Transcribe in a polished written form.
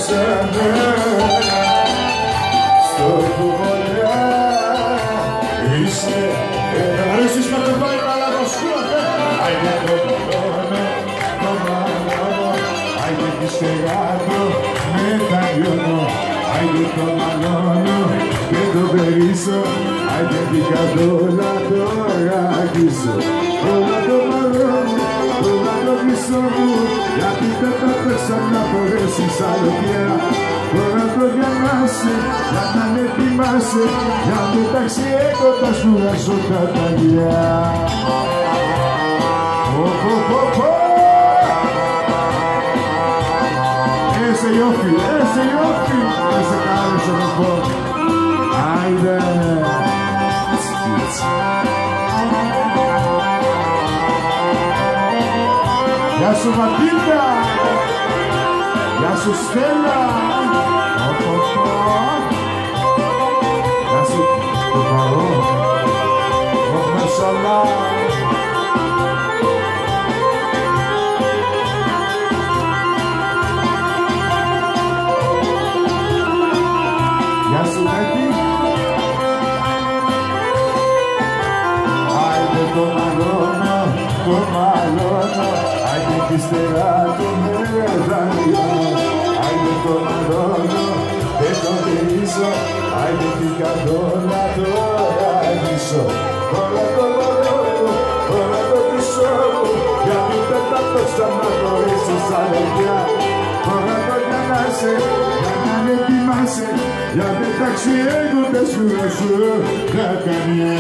χάσαμε στο κουβολιά είσαι αρέσεις με το πάει παλαβοσκούατε άιντε το μαλώνω, το μαλώνω άιντε τη στεγάτω μεταλλιώνω άιντε το μαλώνω και το περίσω άιντε την κατόλα το αγγίσω όλα το μαλώνω, όλα το πίσω μου γιατί δεν θα πέσα να φορέσεις άλλο πια τώρα το διαβάσαι, για να με θυμάσαι για μεταξύ έγκοντας σου ράσω τα ταγιά Ese Ιώφη, ese κάρος να πω άιντε Γεια σου Ματίλτα, γεια σου Στέλλα, γεια σου το παρό, όχι μεσολά. Γεια σου Μέτη, άιντε το μαλώνω, το μαλώνω, άιντε κι ύστερα το μεταλλιώνω, άιντε το μαλώνω, δεν το γυρίζω, άιντε την κατόλα το αγγίσω. Όλα το μαλώνω, όλα το πίσω μου, γιατί δεν θα το ξαναχωρήσεις άλλο πια. Όλα το γιανάσαι, για να με θυμάσαι, για μεταξύ έγκοντες σου τα καμιά.